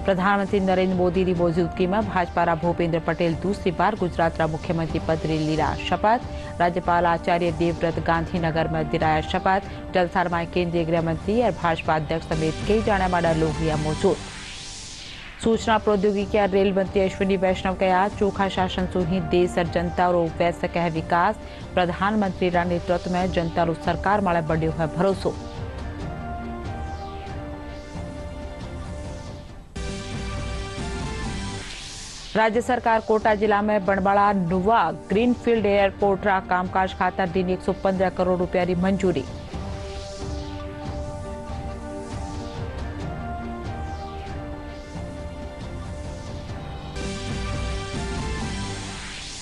प्रधानमंत्री नरेंद्र मोदी की मौजूदगी में भाजपा भूपेंद्र पटेल दूसरी बार गुजरात मुख्यमंत्री पद लीला शपथ। राज्यपाल आचार्य देवव्रत गांधीनगर में दिलाया शपथ। जलसार में केंद्रीय गृह मंत्री और भाजपा अध्यक्ष समेत कई जाने माने लोग हुआ मौजूद। सूचना प्रौद्योगिकी और रेल मंत्री अश्विनी वैष्णव कहा, चोखा शासन से ही देश और जनता और वैसे कह विकास। प्रधानमंत्री नेतृत्व में जनता और सरकार माले बढ़ो है भरोसो। राज्य सरकार कोटा जिला में बनवाड़ा नुवा ग्रीनफील्ड एयरपोर्ट रा कामकाज खातर दिन 115 करोड़ रुपया की मंजूरी।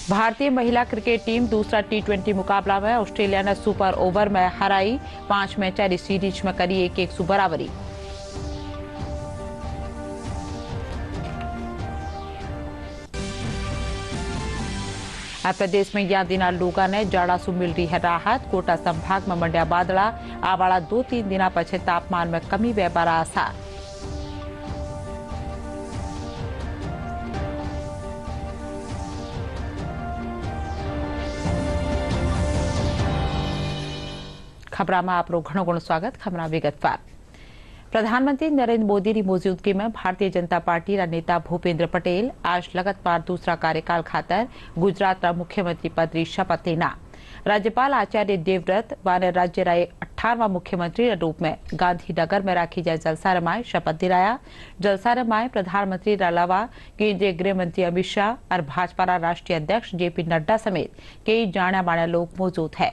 भारतीय महिला क्रिकेट टीम दूसरा T20 मुकाबला में ऑस्ट्रेलिया ने सुपर ओवर में हराई। 5 मैच वाली सीरीज में करी 1-1 से बराबरी। प्रदेश में यह दिन लोगों ने जाड़ा से मिल रही है राहत। कोटा संभाग में मंड्या बादला। आवाड़ा 2-3 दिन पछे तापमान में कमी व्यापार आसार। खबरा में आपरो घणो घणो स्वागत। खबरा विगतवार। प्रधानमंत्री नरेंद्र मोदी की मौजूदगी में भारतीय जनता पार्टी नेता भूपेंद्र पटेल आज लगातार दूसरा कार्यकाल खातर गुजरात मुख्यमंत्री पद की शपथ लेना। राज्यपाल आचार्य देवव्रत व राज्य रा 18वां मुख्यमंत्री के रूप में गांधीनगर में राखी जाए जलसार में शपथ दिलाया। जलसार में प्रधानमंत्री के अलावा केंद्रीय गृह मंत्री अमित शाह और भाजपा राष्ट्रीय अध्यक्ष JP नड्डा समेत कई जाने माने लोग मौजूद है।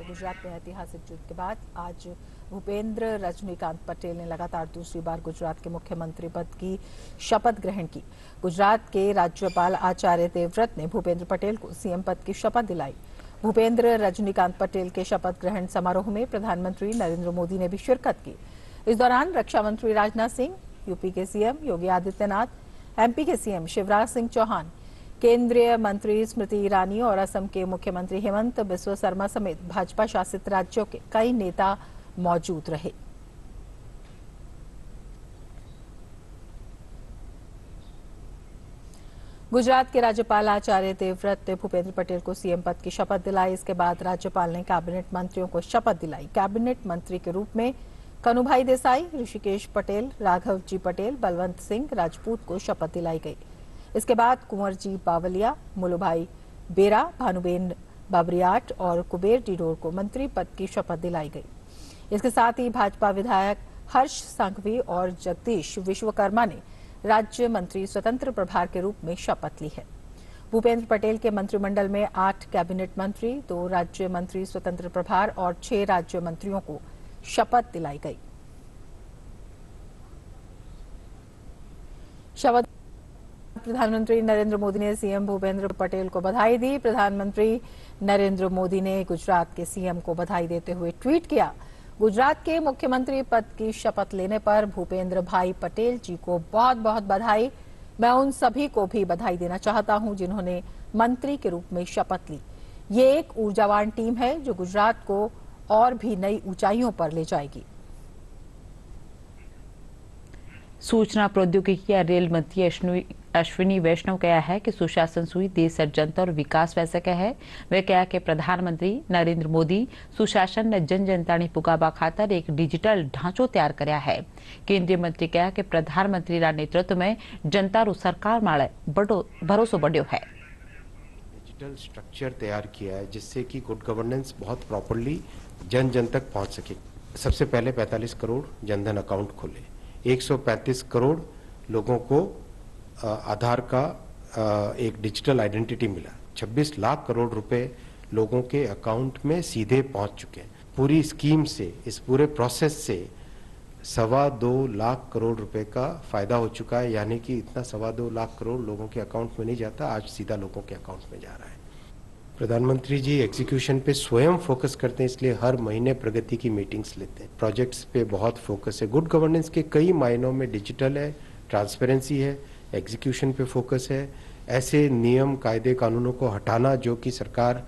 गुजरात में ऐतिहासिक जीत के बाद आज भूपेंद्र रजनीकांत पटेल ने लगातार दूसरी बार गुजरात के मुख्यमंत्री पद की शपथ ग्रहण की। गुजरात के राज्यपाल आचार्य देवव्रत ने भूपेंद्र पटेल को सीएम पद की शपथ दिलाई। भूपेंद्र रजनीकांत पटेल के शपथ ग्रहण समारोह में प्रधानमंत्री नरेंद्र मोदी ने भी शिरकत की। इस दौरान रक्षा मंत्री राजनाथ सिंह, यूपी के सीएम योगी आदित्यनाथ, MP के सीएम शिवराज सिंह चौहान, केंद्रीय मंत्री स्मृति ईरानी और असम के मुख्यमंत्री हेमंत बिस्वा शर्मा समेत भाजपा शासित राज्यों के कई नेता मौजूद रहे। गुजरात के राज्यपाल आचार्य देवव्रत ने भूपेंद्र पटेल को सीएम पद की शपथ दिलाई। इसके बाद राज्यपाल ने कैबिनेट मंत्रियों को शपथ दिलाई। कैबिनेट मंत्री के रूप में कनुभाई देसाई, ऋषिकेश पटेल, राघव जी पटेल, बलवंत सिंह राजपूत को शपथ दिलाई गई। इसके बाद कुंवर जी बावलिया, मुलुभाई बेरा, भानुबेन बाबरियाट और कुबेर डिडोर को मंत्री पद की शपथ दिलाई गई। इसके साथ ही भाजपा विधायक हर्ष संघवी और जगदीश विश्वकर्मा ने राज्य मंत्री स्वतंत्र प्रभार के रूप में शपथ ली है। भूपेंद्र पटेल के मंत्रिमंडल में 8 कैबिनेट मंत्री, 2 राज्य मंत्री स्वतंत्र प्रभार और 6 राज्य मंत्रियों को शपथ दिलाई गई। शपथ प्रधानमंत्री नरेंद्र मोदी ने सीएम भूपेंद्र पटेल को बधाई दी। प्रधानमंत्री नरेंद्र मोदी ने गुजरात के सीएम को बधाई देते हुए ट्वीट किया, गुजरात के मुख्यमंत्री पद की शपथ लेने पर भूपेंद्र भाई पटेल जी को बहुत बहुत बधाई। मैं उन सभी को भी बधाई देना चाहता हूं जिन्होंने मंत्री के रूप में शपथ ली। ये एक ऊर्जावान टीम है जो गुजरात को और भी नई ऊंचाइयों पर ले जाएगी। सूचना प्रौद्योगिकी या रेल मंत्री अश्विनी वैष्णव कहा है कि सुशासन सुई देश और जनता और विकास वैसे कहे। वे कहा कि प्रधानमंत्री नरेंद्र मोदी सुशासन ने जन जनता ने पुगाबा खातर एक डिजिटल ढांचो तैयार कराया है। केंद्रीय मंत्री कहा कि प्रधानमंत्री नेतृत्व में जनता और सरकार माले भरोसो बढ़ो है। डिजिटल स्ट्रक्चर तैयार किया है जिससे कि गुड गवर्नेंस बहुत प्रॉपरली जन जन तक पहुंच सके। सबसे पहले 45 करोड़ जनधन अकाउंट खोले, 135 करोड़ लोगों को आधार का एक डिजिटल आइडेंटिटी मिला, 26 लाख करोड़ रुपए लोगों के अकाउंट में सीधे पहुंच चुके हैं। पूरी स्कीम से, इस पूरे प्रोसेस से 2.25 लाख करोड़ रुपए का फायदा हो चुका है। यानी कि इतना 2.25 लाख करोड़ लोगों के अकाउंट में नहीं जाता, आज सीधा लोगों के अकाउंट में जा रहा है। प्रधानमंत्री जी एग्जीक्यूशन पे स्वयं फोकस करते हैं, इसलिए हर महीने प्रगति की मीटिंग्स लेते हैं। प्रोजेक्ट्स पे बहुत फोकस है। गुड गवर्नेंस के कई मायनों में डिजिटल है, ट्रांसपेरेंसी है, एग्जीक्यूशन पे फोकस है। ऐसे नियम, कायदे, कानूनों को हटाना जो कि सरकार,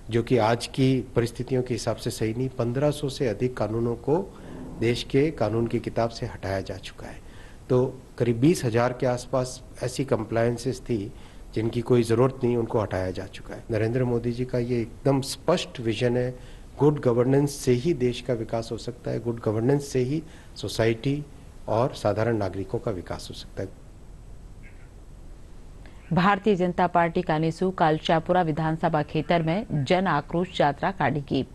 जो कि आज की परिस्थितियों के हिसाब से सही नहीं, 1500 से अधिक कानूनों को देश के कानून की किताब से हटाया जा चुका है। तो करीब 20,000 के आसपास ऐसी कंप्लायंसेस थी जिनकी कोई ज़रूरत नहीं, उनको हटाया जा चुका है। नरेंद्र मोदी जी का ये एकदम स्पष्ट विजन है, गुड गवर्नेंस से ही देश का विकास हो सकता है, गुड गवर्नेंस से ही सोसाइटी और साधारण नागरिकों का विकास हो सकता है। भारतीय जनता पार्टी कानीसू कालचापुरा विधानसभा क्षेत्र में जन आक्रोश यात्रा काटेगी।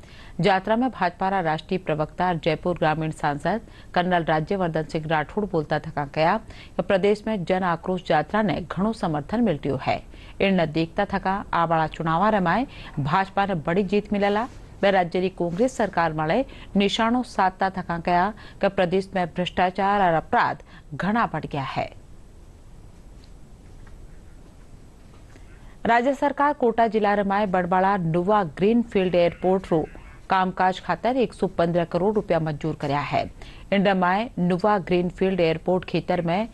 यात्रा में भाजपा राष्ट्रीय प्रवक्ता और जयपुर ग्रामीण सांसद कर्नल राज्यवर्धन सिंह राठौड़ बोलता थका गया कि प्रदेश में जन आक्रोश यात्रा ने घणो समर्थन मिलट्यो है। इन देखता थका आवाड़ा चुनाव रमाए भाजपा ने बड़ी जीत मिलेला। वे राज्य की कांग्रेस सरकार मळे निशानों साधता थका गया कि प्रदेश में भ्रष्टाचार और अपराध घना बढ़ गया है। राज्य सरकार कोटा जिला रमाए बड़बाड़ा नुवा ग्रीनफील्ड एयरपोर्ट रो कामकाज खातर 115 करोड़ रुपया मंजूर करया है। इन रमाए नुवा ग्रीनफील्ड एयरपोर्ट खेतर में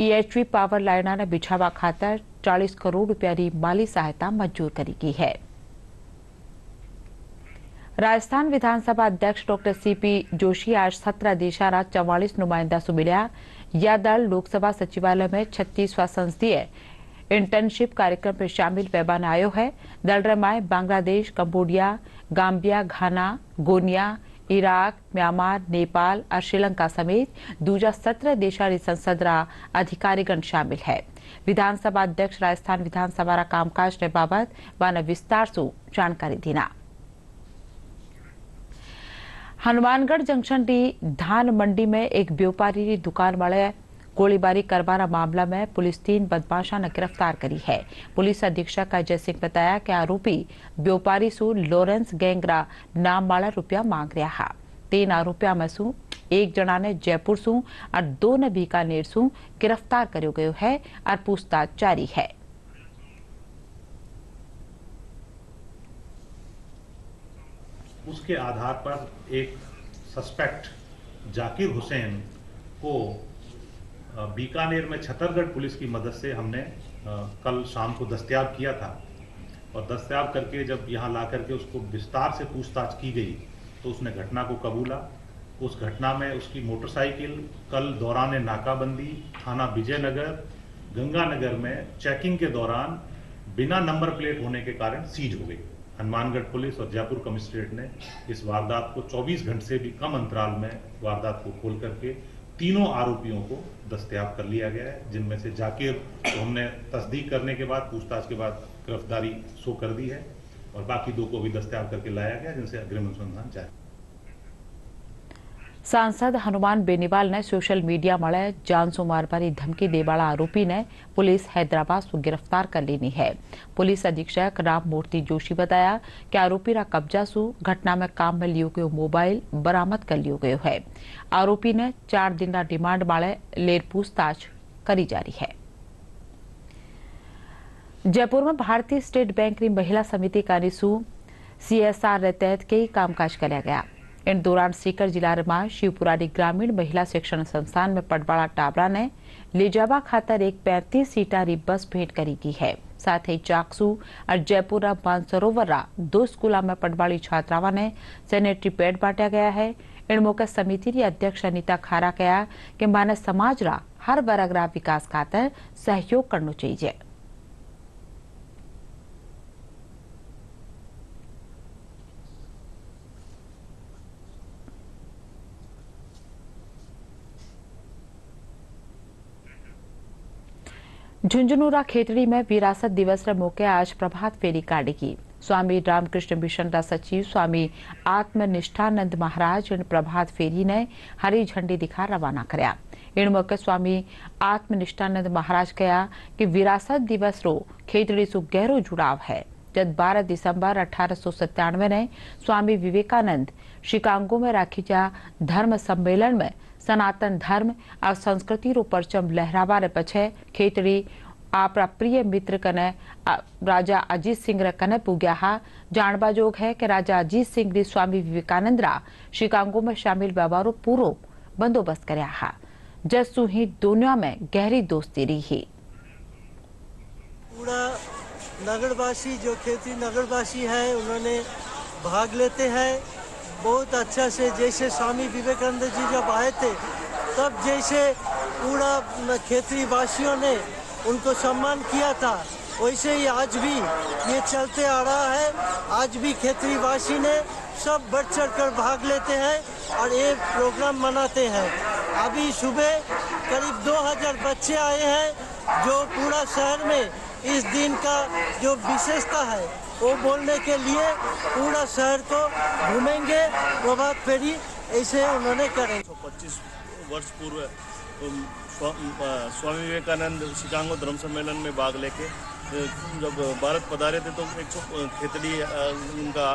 EHV पावर लाइना ने बिछावा खातर 40 करोड़ रुपया की माली सहायता मंजूर करी गई है। राजस्थान विधानसभा अध्यक्ष डॉक्टर CP जोशी आज 17 देशारा 44 नुमाइंदा से मिल्या। यह दल लोकसभा सचिवालय में 36वां संसदीय इंटर्नशिप कार्यक्रम में शामिल पैबान आयो है। दल रमाए बांग्लादेश, कंबोडिया, गाम्बिया, घाना, गोनिया, इराक, म्यांमार, नेपाल और श्रीलंका समेत दूजा 17 देशारी संसद रा अधिकारीगण शामिल है। विधानसभा अध्यक्ष राजस्थान विधानसभा रा कामकाज ने बाबत वाने विस्तार से जानकारी दीना। हनुमानगढ़ जंक्शन की धान मंडी में एक व्यापारी की दुकान वाले गोलीबारी करवाना मामला में पुलिस 3 बदमाशा ने गिरफ्तार करी है। पुलिस अधीक्षक अजय सिंह बताया कि आरोपी व्यापारी सु लॉरेंस गैंगरा नाम वाला रुपया मांग रहा है। 3 आरोपियों में सु एक जना ने जयपुर सु और 2 ने बीकानेर सु गिरफ्तार करो गयो है और पूछताछ जारी है। उसके आधार पर एक सस्पेक्ट जाकिर हुसैन को बीकानेर में छतरगढ़ पुलिस की मदद से हमने कल शाम को दस्तयाब किया था और दस्तयाब करके जब यहाँ ला करके उसको विस्तार से पूछताछ की गई तो उसने घटना को कबूला। उस घटना में उसकी मोटरसाइकिल कल दौरान नाकाबंदी थाना विजयनगर गंगानगर में चेकिंग के दौरान बिना नंबर प्लेट होने के कारण सीज हो गई। हनुमानगढ़ पुलिस और जयपुर कमिश्नरेट ने इस वारदात को 24 घंटे से भी कम अंतराल में वारदात को खोल करके तीनों आरोपियों को दस्तयाब कर लिया गया है, जिनमें से जाकिर को हमने तस्दीक करने के बाद पूछताछ के बाद गिरफ्तारी शो कर दी है और बाकी 2 को भी दस्तयाब करके लाया गया, जिनसे अग्रिम अनुसंधान जारी। सांसद हनुमान बेनीवाल ने सोशल मीडिया मळे जानसू मारवारी धमकी देवाला आरोपी ने पुलिस हैदराबाद से गिरफ्तार कर लेनी है। पुलिस अधीक्षक राम मूर्ति जोशी बताया कि आरोपी रा कब्जा सु घटना में काम में लियो गयो मोबाइल बरामद कर लियो गयो है। आरोपी ने 4 दिन रा डिमांड माळे लेर पूछताछ करी जा रही है। जयपुर में भारतीय स्टेट बैंक की महिला समिति कानीसू CSR रे तहत कई कामकाज कराया गया। इन दौरान सीकर जिला में शिवपुरानी ग्रामीण महिला शिक्षण संस्थान में पटवाड़ा टाबरा ने लेजावा खातर एक 35 सीटारी बस भेंट करी गई है। साथ ही चाकसू और जयपुर मानसरोवर 2 स्कूलों में पटवाड़ी छात्राओं ने सैनिटरी पैड बांटा गया है। इन मौके समिति की अध्यक्ष अनिता खारा कहा कि माने समाज रा हर वर्ग रा विकास खातर सहयोग करना चाहिए। झुंझुनूरा खेतड़ी में विरासत दिवस रे मौके आज प्रभात फेरी काटेगी। स्वामी रामकृष्ण मिशन रा सचिव स्वामी आत्मनिष्ठानंद महाराज इन प्रभात फेरी ने हरी झंडी दिखा रवाना करया। इन मौके स्वामी आत्मनिष्ठानंद महाराज कहा कि विरासत दिवस रो खेतड़ी सु गहरो जुड़ाव है। जब 12 दिसंबर 1897 ने स्वामी विवेकानंद शिकागो में राखी जा धर्म सम्मेलन में सनातन धर्म और संस्कृति रो परचम लहरावा रे पछे खेतड़ी आपरा प्रिय मित्र कने राजा अजीत सिंह रे कने पुग्या हा। जानबा जोग है कि राजा अजीत सिंह री स्वामी विवेकानंद रा शिकागो में शामिल व्यवहारो पूरो बंदोबस्त करया हा। जसु ही दुनिया में गहरी दोस्ती रही। पूरा नगरवासी जो खेती नगरवासी है उन्होंने भाग लेते हैं बहुत अच्छा से, जैसे स्वामी विवेकानंद जी जब आए थे तब जैसे पूरा खेतरी वासियों ने उनको सम्मान किया था, वैसे ही आज भी ये चलते आ रहा है। आज भी खेतरी वासी ने सब बढ़ चढ़ कर भाग लेते हैं और ये प्रोग्राम मनाते हैं। अभी सुबह करीब 2000 बच्चे आए हैं जो पूरा शहर में इस दिन का जो विशेषता है वो बोलने के लिए पूरा शहर को घूमेंगे, प्रभात फेरी ऐसे उन्होंने करें। 25 वर्ष पूर्व स्वामी विवेकानंद शिकागो धर्म सम्मेलन में भाग लेके जब भारत पधारे थे तो एक खेतड़ी उनका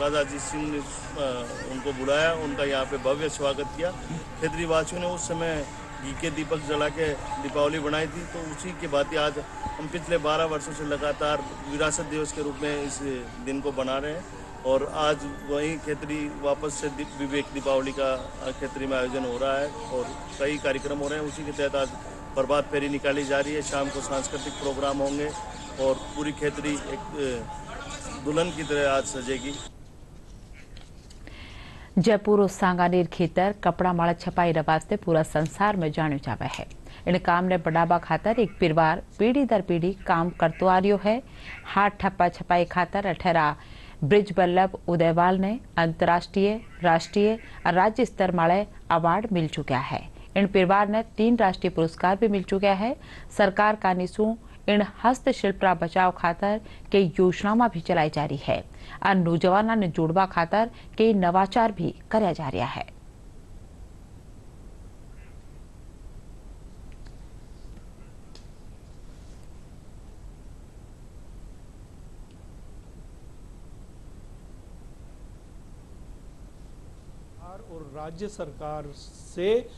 राजा अजीत सिंह ने उनको बुलाया, उनका यहाँ पे भव्य स्वागत किया। खेतड़ी वासियों ने उस समय घी के दीपक जला के दीपावली बनाई थी, तो उसी के बाद आज हम पिछले 12 वर्षों से लगातार विरासत दिवस के रूप में इस दिन को बना रहे हैं। और आज वहीं खेतड़ी वापस से विवेक दीपावली का खेतड़ी में आयोजन हो रहा है और कई कार्यक्रम हो रहे हैं। उसी के तहत आज प्रभात फेरी निकाली जा रही है। शाम को सांस्कृतिक प्रोग्राम होंगे और पूरी खेतड़ी एक दुल्हन की तरह आज सजेगी। जयपुर सांगानेर खेतर कपड़ा माड़ा छपाई वास्ते पूरा संसार में जाणो जावे है। इन काम ने बढ़ावा खातर एक परिवार पीढ़ी दर पीढ़ी काम करतो आ रह्यो है। हाथ ठप्पा छपाई खातर अठेरा ब्रिज बल्लभ उदयवाल ने अंतर्राष्ट्रीय, राष्ट्रीय और राज्य स्तर माळे अवार्ड मिल चुका है। इन परिवार ने 3 राष्ट्रीय पुरस्कार भी मिल चुका है। सरकार का निशु इन हस्तशिल्परा बचाव खातर कई योजना भी चलाई जा रही है और नौजवानों ने जोड़वा खातर कई नवाचार भी कराया जा रहा है। और राज्य सरकार से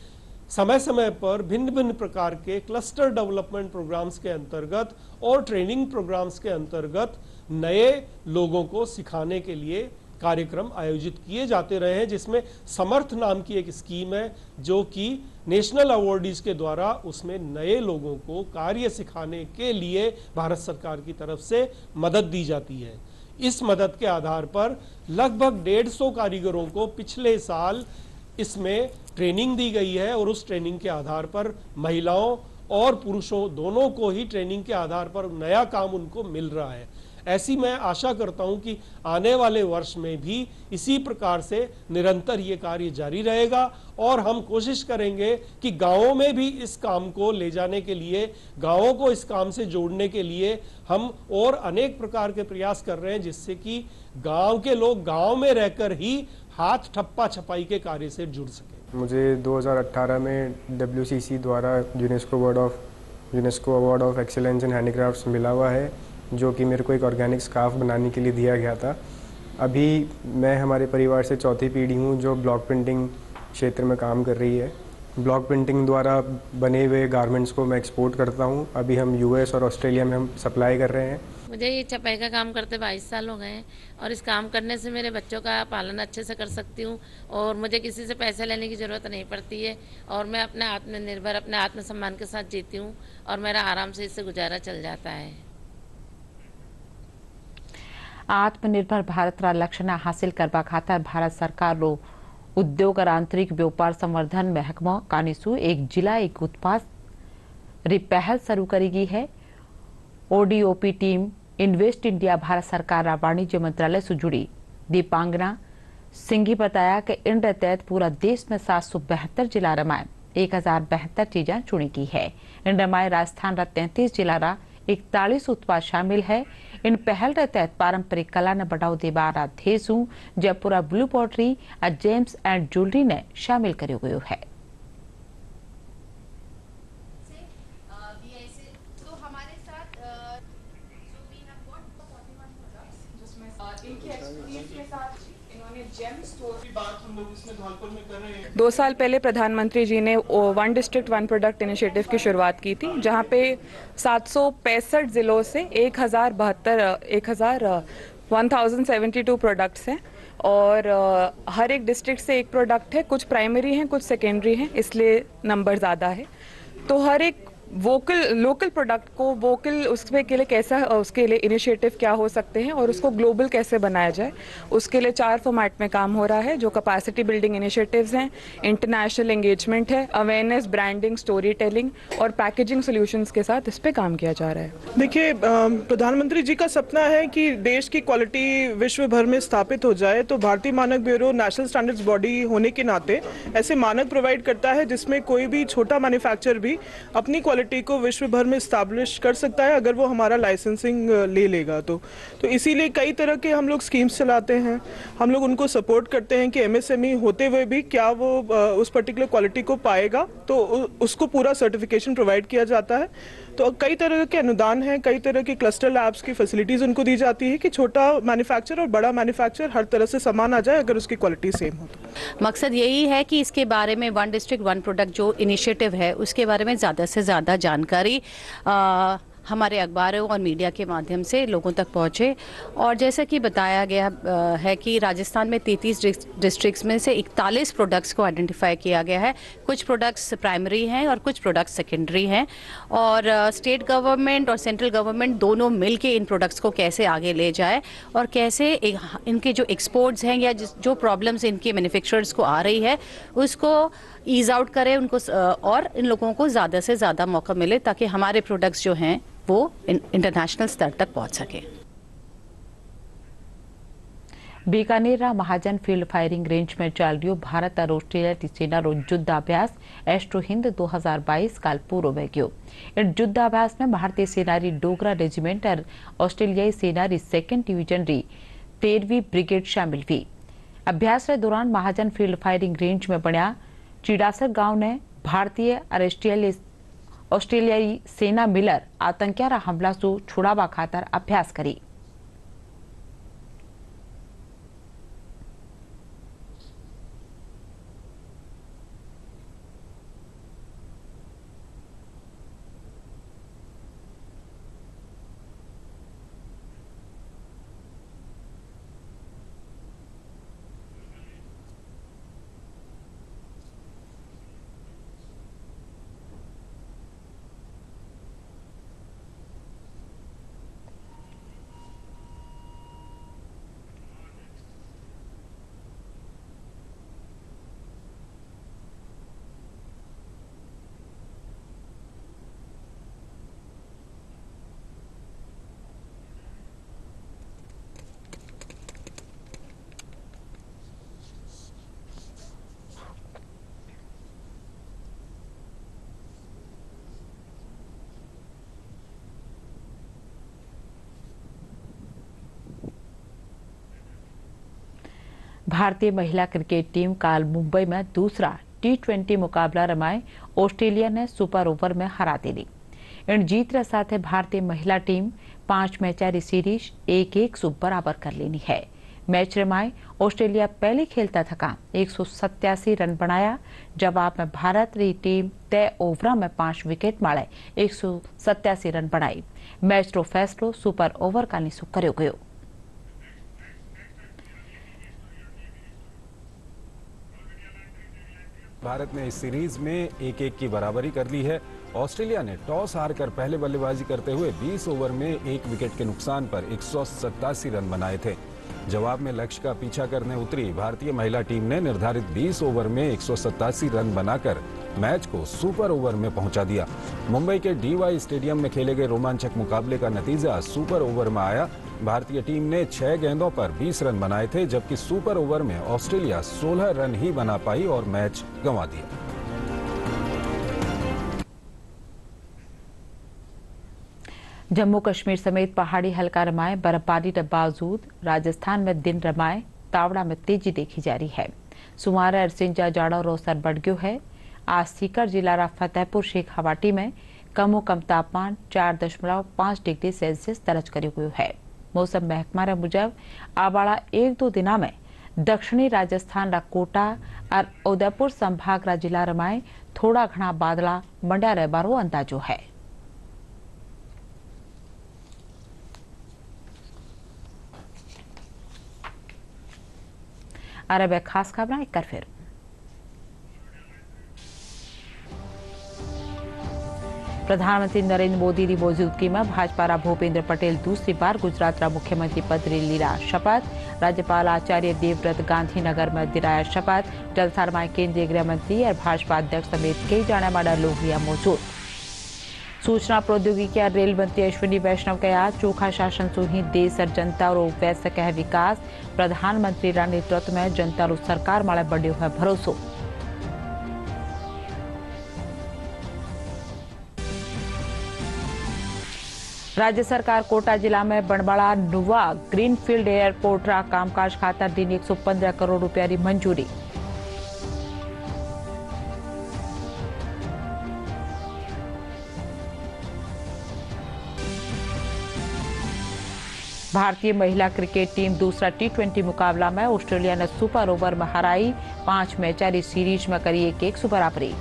समय समय पर भिन्न भिन्न प्रकार के क्लस्टर डेवलपमेंट प्रोग्राम्स के अंतर्गत और ट्रेनिंग प्रोग्राम्स के अंतर्गत नए लोगों को सिखाने के लिए कार्यक्रम आयोजित किए जाते रहे हैं, जिसमें समर्थ नाम की एक स्कीम है जो कि नेशनल अवार्डीज के द्वारा उसमें नए लोगों को कार्य सिखाने के लिए भारत सरकार की तरफ से मदद दी जाती है। इस मदद के आधार पर लगभग 150 कारीगरों को पिछले साल इसमें ट्रेनिंग दी गई है और उस ट्रेनिंग के आधार पर महिलाओं और पुरुषों दोनों को ही ट्रेनिंग के आधार पर नया काम उनको मिल रहा है। ऐसी मैं आशा करता हूं कि आने वाले वर्ष में भी इसी प्रकार से निरंतर ये कार्य जारी रहेगा और हम कोशिश करेंगे कि गांवों में भी इस काम को ले जाने के लिए, गांवों को इस काम से जोड़ने के लिए हम और अनेक प्रकार के प्रयास कर रहे हैं, जिससे कि गांव के लोग गांव में रहकर ही हाथ ठप्पा छपाई के कार्य से जुड़ सके। मुझे 2018 में WCC द्वारा UNESCO award of excellence in handicrafts मिला हुआ है, जो कि मेरे को एक ऑर्गेनिक स्कार्फ बनाने के लिए दिया गया था। अभी मैं हमारे परिवार से चौथी पीढ़ी हूँ जो ब्लॉक प्रिंटिंग क्षेत्र में काम कर रही है। ब्लॉक प्रिंटिंग द्वारा बने हुए गारमेंट्स को मैं एक्सपोर्ट करता हूँ। अभी हम US और ऑस्ट्रेलिया में हम सप्लाई कर रहे हैं। मुझे ये छपाई का काम करते 22 साल हो गए हैं और इस काम करने से मेरे बच्चों का पालन अच्छे से कर सकती हूँ और मुझे किसी से पैसे लेने की ज़रूरत नहीं पड़ती है और मैं अपने आत्मनिर्भर, अपने आत्मसम्मान के साथ जीती हूँ और मेरा आराम से इससे गुजारा चल जाता है। आत्मनिर्भर भारत रा लक्ष्य हासिल करवा खातर भारत सरकार रो उद्योग और आंतरिक व्यापार संवर्धन महकमा कानिसु एक जिला एक उत्पाद री पहल शुरू करेगी है। ODOP team invest India Bharat सरकार रा वाणिज्य मंत्रालय से जुड़ी दीपांगना सिंघी बताया कि इन तहत पूरा देश में 772 जिला रमाए 1072 चीजें चुनी की है। इन रमाए राजस्थान रा 33 जिला रा 41 उत्पाद शामिल है। इन पहल के तहत पारंपरिक कला ने बढ़ाव देवा रा धेसु जयपुरा ब्लू पॉटरी और जेम्स एंड ज्वेलरी ने शामिल करो गयो है। दो साल पहले प्रधानमंत्री जी ने one district one product initiative की शुरुआत की थी, जहां पे 765 जिलों से 1072 प्रोडक्ट्स हैं और हर एक डिस्ट्रिक्ट से एक प्रोडक्ट है। कुछ प्राइमरी हैं, कुछ सेकेंडरी हैं, इसलिए नंबर ज़्यादा है। तो हर एक लोकल प्रोडक्ट को वोकल उसके लिए कैसा, उसके लिए इनिशिएटिव क्या हो सकते हैं और उसको ग्लोबल कैसे बनाया जाए, उसके लिए 4 फॉर्मेट में काम हो रहा है, जो कैपेसिटी बिल्डिंग इनिशिएटिव्स हैं, इंटरनेशनल एंगेजमेंट है, अवेयरनेस, ब्रांडिंग, स्टोरी टेलिंग और पैकेजिंग सॉल्यूशंस के साथ इस पे काम किया जा रहा है। देखिए, प्रधानमंत्री जी का सपना है कि देश की क्वालिटी विश्व भर में स्थापित हो जाए, तो भारतीय मानक ब्यूरो नेशनल स्टैंडर्ड्स बॉडी होने के नाते ऐसे मानक प्रोवाइड करता है जिसमें कोई भी छोटा मैन्युफैक्चरर भी अपनी क्वालिटी को विश्व भर में स्टैब्लिश कर सकता है अगर वो हमारा लाइसेंसिंग ले लेगा। तो इसीलिए कई तरह के हम लोग स्कीम्स चलाते हैं, हम लोग उनको सपोर्ट करते हैं कि एमएसएमई होते हुए भी क्या वो उस पर्टिकुलर क्वालिटी को पाएगा, तो उसको पूरा सर्टिफिकेशन प्रोवाइड किया जाता है। तो कई तरह के अनुदान हैं, कई तरह की क्लस्टर लैब्स की फैसिलिटीज उनको दी जाती है कि छोटा मैन्युफैक्चरर और बड़ा मैन्युफैक्चरर हर तरह से सामान आ जाए अगर उसकी क्वालिटी सेम हो। तो मकसद यही है कि इसके बारे में वन डिस्ट्रिक्ट वन प्रोडक्ट जो इनिशिएटिव है उसके बारे में ज़्यादा से ज़्यादा जानकारी हमारे अखबारों और मीडिया के माध्यम से लोगों तक पहुंचे। और जैसा कि बताया गया है कि राजस्थान में 33 डिस्ट्रिक्ट्स में से 41 प्रोडक्ट्स को आइडेंटिफाई किया गया है। कुछ प्रोडक्ट्स प्राइमरी हैं और कुछ प्रोडक्ट्स सेकेंडरी हैं, और स्टेट गवर्नमेंट और सेंट्रल गवर्नमेंट दोनों मिलके इन प्रोडक्ट्स को कैसे आगे ले जाए और कैसे इनके जो एक्सपोर्ट्स हैं या जो प्रॉब्लम्स इनके मैन्युफैक्चरर्स को आ रही है उसको ईज आउट करें उनको, और इन लोगों को ज़्यादा से ज़्यादा मौका मिले ताकि हमारे प्रोडक्ट्स जो हैं वो इंटरनेशनल स्तर तक पहुंच सके। बीकानेर महाजन फील्ड फायरिंग रेंज में चल रही भारत और ऑस्ट्रेलिया सेना युद्धाभ्यास एस्ट्रो हिंद 2022 काल पूर्व में गयो। इन युद्धाभ्यास में भारतीय सेना री डोगरा रेजिमेंट और ऑस्ट्रेलियाई सेना री 2nd डिवीजन री 13वीं ब्रिगेड शामिल हुई। अभ्यास के दौरान महाजन फील्ड फायरिंग रेंज में बनिया चिड़ासर गांव ने भारतीय और ऑस्ट्रेलियाई सेना मिलर आतंकियारा हमला से छुड़ावा खातर अभ्यास करी। भारतीय महिला क्रिकेट टीम काल मुंबई में दूसरा T20 मुकाबला रमाए ऑस्ट्रेलिया ने सुपर ओवर में हरा दी। इन जीत के साथ भारतीय महिला टीम 5 मैचारी सीरीज 1-1 से बराबर कर लेनी है। मैच रमाए ऑस्ट्रेलिया पहले खेलता थका 187 रन बनाया। जवाब में भारत री टीम तय ओवर में 5 विकेट मारे 187 रन बनाई। मैच रो फैसलो सुपर ओवर का निसु कर्यो गयो। भारत ने इस सीरीज में 1-1 की बराबरी कर ली है। ऑस्ट्रेलिया ने टॉस हारकर पहले बल्लेबाजी करते हुए 20 ओवर में 1 विकेट के नुकसान पर 187 रन बनाए थे। जवाब में लक्ष्य का पीछा करने उतरी भारतीय महिला टीम ने निर्धारित 20 ओवर में 187 रन बनाकर मैच को सुपर ओवर में पहुंचा दिया। मुंबई के DY स्टेडियम में खेले गए रोमांचक मुकाबले का नतीजा सुपर ओवर में आया। भारतीय टीम ने 6 गेंदों पर 20 रन बनाए थे, जबकि सुपर ओवर में ऑस्ट्रेलिया 16 रन ही बना पाई और मैच गंवा दिया। जम्मू कश्मीर समेत पहाड़ी हल्का रमाए बर्फबारी के बावजूद राजस्थान में दिन रमाए तावड़ा में तेजी देखी जा रही है। सुमारा सिंजा जाड़ा रोसर बढ़ गयो है। आज सीकर जिला रा फतेहपुर शेख हवाटी में कमो कम तापमान 4.5 डिग्री सेल्सियस दर्ज करो गयो है। मौसम महकमा रे मुजब आवाड़ा 1-2 दिना में दक्षिणी राजस्थान रा कोटा और उदयपुर संभाग रा जिला रमाए थोड़ा घना बादला मंड्या रहबारो अंदाजो है। अरब खास खबर एक कर फिर प्रधानमंत्री नरेंद्र मोदी की मौजूदगी में भाजपा भूपेन्द्र पटेल दूसरी बार गुजरात मुख्यमंत्री पद लीला शपथ। राज्यपाल आचार्य देवव्रत गांधीनगर में दिलाया शपथ। जलसार में केंद्रीय गृह मंत्री और भाजपा अध्यक्ष समेत कई जाने माना लोग मौजूद। सूचना प्रौद्योगिकी और रेल मंत्री अश्विनी वैष्णव कहा चोखा शासन से ही देश और जनता और वैश्विक है विकास। प्रधानमंत्री नेतृत्व में जनता और सरकार माले बढ़ो है भरोसो। राज्य सरकार कोटा जिला में बनवाड़ा नुवा ग्रीनफील्ड एयरपोर्ट रा कामकाज खातर दिन 115 करोड़ रुपया की मंजूरी। भारतीय महिला क्रिकेट टीम दूसरा T20 मुकाबला में ऑस्ट्रेलिया ने सुपर ओवर में हराई। 5 मैच वाली सीरीज में करी 1-1 से बराबरी।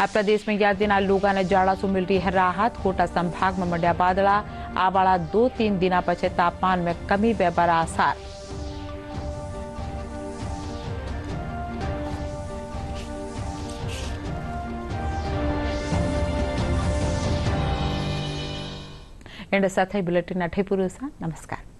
अब प्रदेश में 11 दिन लोगों ने जाड़ा से मिल रही है राहत। कोटा संभाग में मंड्या बादला। आवाड़ा 2-3 दिन पछे तापमान में कमी वेबर आसार। एंड साथ ही बुलेटिन अठे पूरो नमस्कार।